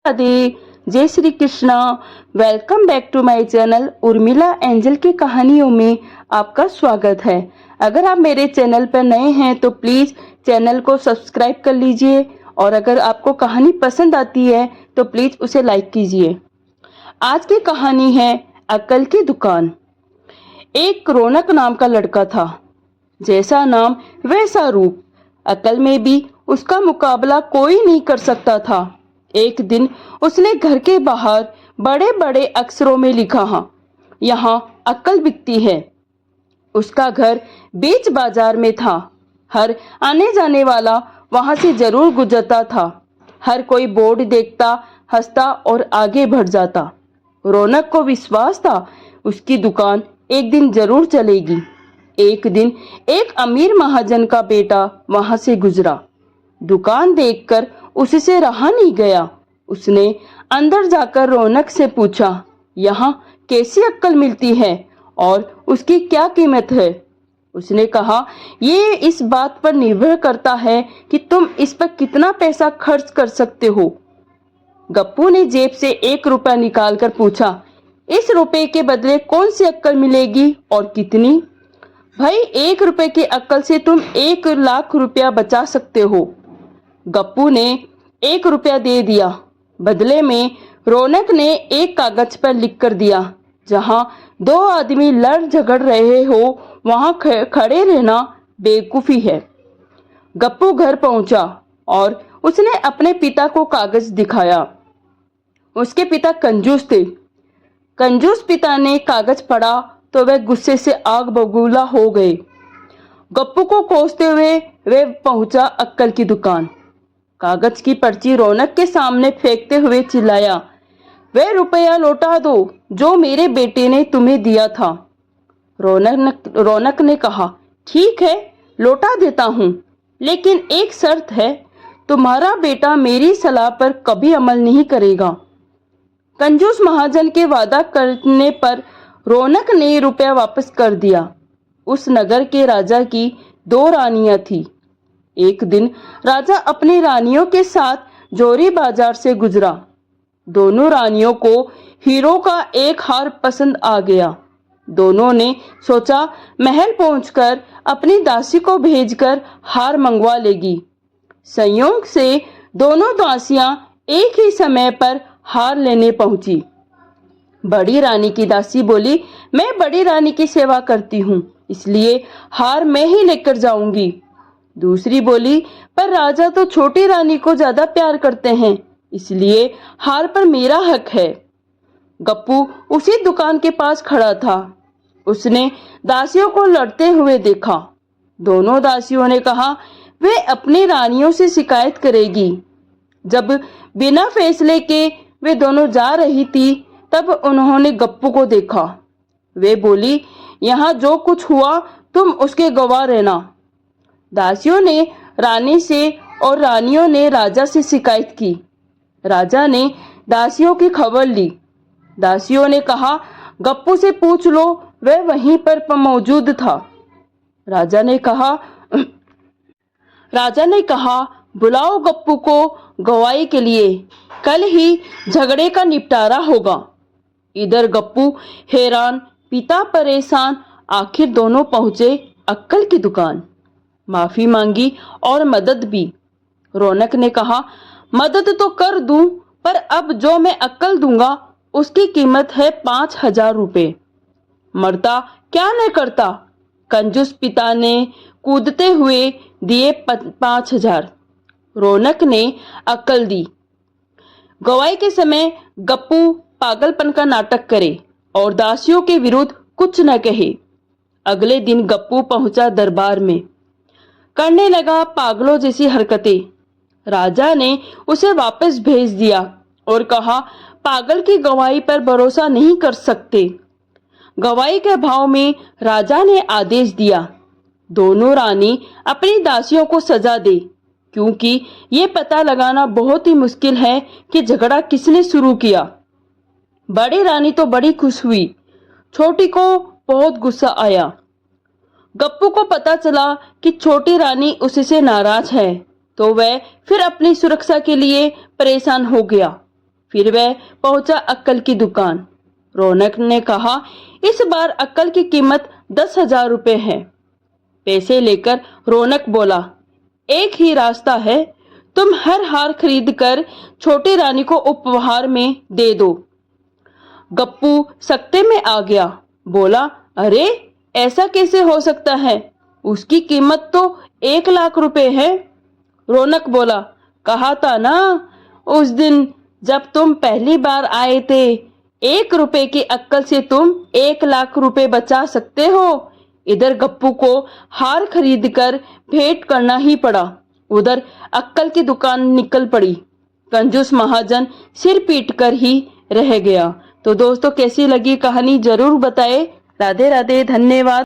राधे। जय Shri Krishna. Welcome back to my channel Urmila Angel की कहानियों में आपका स्वागत है। अगर आप मेरे चैनल पर नए हैं तो प्लीज चैनल को सब्सक्राइब कर लीजिए और अगर आपको कहानी पसंद आती है तो प्लीज उसे लाइक कीजिए। आज की कहानी है अक्ल की दुकान। एक रौनक नाम का लड़का था। जैसा नाम वैसा रूप। अकल में भी उसका मुकाबला कोई नहीं कर सकता था। एक दिन उसने घर के बाहर बड़े बड़े अक्षरों में लिखा, हाँ, यहाँ अक्ल बिकती है। उसका घर बीच बाजार में था। हर आने जाने वाला वहां से जरूर गुजरता था। हर कोई बोर्ड देखता, हंसता और आगे बढ़ जाता। रौनक को विश्वास था उसकी दुकान एक दिन जरूर चलेगी। एक दिन एक अमीर महाजन का बेटा वहां से गुजरा। दुकान देखकर उससे रहा नहीं गया। उसने अंदर जाकर रौनक से पूछा, यहाँ कैसी अक्ल मिलती है और उसकी क्या कीमत है? उसने कहा, ये इस बात पर निर्भर करता है कि तुम इस पर कितना पैसा खर्च कर सकते हो। गप्पू ने जेब से 1 रुपया निकालकर पूछा, इस रुपए के बदले कौन सी अक्ल मिलेगी और कितनी? भाई, 1 रुपए की अक्ल से तुम 1 लाख रुपया बचा सकते हो। गप्पू ने 1 रुपया दे दिया। बदले में रौनक ने एक कागज पर लिख कर दिया, जहां 2 आदमी लड़ झगड़ रहे हो वहां खड़े रहना बेवकूफी है। गप्पू घर पहुंचा और उसने अपने पिता को कागज दिखाया। उसके पिता कंजूस थे। कंजूस पिता ने कागज पढ़ा तो वह गुस्से से आग बबूला हो गए। गप्पू को कोसते हुए वे पहुंचा अक्ल की दुकान। कागज की पर्ची रौनक के सामने फेंकते हुए चिल्लाया, वह रुपया लौटा दो जो मेरे बेटे ने तुम्हें दिया था। रौनक ने कहा, ठीक है, लौटा देता हूँ, लेकिन एक शर्त है, तुम्हारा बेटा मेरी सलाह पर कभी अमल नहीं करेगा। कंजूस महाजन के वादा करने पर रौनक ने रुपया वापस कर दिया। उस नगर के राजा की 2 रानियां थी। एक दिन राजा अपनी रानियों के साथ जोरी बाजार से गुजरा। दोनों रानियों को हीरो का एक हार पसंद आ गया। दोनों ने सोचा महल पहुंचकर अपनी दासी को भेजकर हार मंगवा लेगी। संयोग से दोनों दासियां एक ही समय पर हार लेने पहुंची। बड़ी रानी की दासी बोली, मैं बड़ी रानी की सेवा करती हूँ, इसलिए हार मैं ही लेकर जाऊंगी। दूसरी बोली, पर राजा तो छोटी रानी को ज्यादा प्यार करते हैं, इसलिए हार पर मेरा हक है। गप्पू उसी दुकान के पास खड़ा था। उसने दासियों को लड़ते हुए देखा। दोनों दासियों ने कहा, वे अपनी रानियों से शिकायत करेगी। जब बिना फैसले के वे दोनों जा रही थी, तब उन्होंने गप्पू को देखा। वे बोली, यहाँ जो कुछ हुआ तुम उसके गवाह रहना। दासियों ने रानी से और रानियों ने राजा से शिकायत की। राजा ने दासियों की खबर ली। दासियों ने कहा, गप्पू से पूछ लो, वह वहीं पर मौजूद था। राजा ने कहा, बुलाओ गप्पू को गवाही के लिए, कल ही झगड़े का निपटारा होगा। इधर गप्पू हैरान, पिता परेशान। आखिर दोनों पहुंचे अक्ल की दुकान। माफी मांगी और मदद भी। रौनक ने कहा, मदद तो कर दूं, पर अब जो मैं अक्ल दूंगा उसकी कीमत है 5,000 रुपए। मरता क्या न करता। कंजूस पिता ने कूदते हुए दिए 5,000। रौनक ने अक्ल दी। गवाही के समय गप्पू पागलपन का नाटक करे और दासियों के विरुद्ध कुछ न कहे। अगले दिन गप्पू पहुंचा दरबार में। करने लगा पागलों जैसी हरकतें। राजा ने उसे वापस भेज दिया और कहा, पागल की गवाही पर भरोसा नहीं कर सकते। गवाही के अभाव में राजा ने आदेश दिया, दोनों रानी अपनी दासियों को सजा दे, क्योंकि ये पता लगाना बहुत ही मुश्किल है कि झगड़ा किसने शुरू किया। बड़ी रानी तो बड़ी खुश हुई, छोटी को बहुत गुस्सा आया। गप्पू को पता चला कि छोटी रानी उससे नाराज है, तो वह फिर अपनी सुरक्षा के लिए परेशान हो गया। फिर वह पहुंचा अक्कल की दुकान। रौनक ने कहा, इस बार अक्कल की कीमत 10,000 रुपए है। पैसे लेकर रौनक बोला, एक ही रास्ता है, तुम हर हार खरीद कर छोटी रानी को उपहार में दे दो। गप्पू सकते में आ गया, बोला, अरे ऐसा कैसे हो सकता है, उसकी कीमत तो 1,00,000 रुपए है। रौनक बोला, कहा था ना उस दिन जब तुम पहली बार आए थे, 1 रुपए की अक्कल से तुम 1,00,000 रुपए बचा सकते हो। इधर गप्पू को हार खरीद कर भेंट करना ही पड़ा, उधर अक्कल की दुकान निकल पड़ी। कंजूस महाजन सिर पीट कर ही रह गया। तो दोस्तों, कैसी लगी कहानी जरूर बताएं। राधे राधे, धन्यवाद।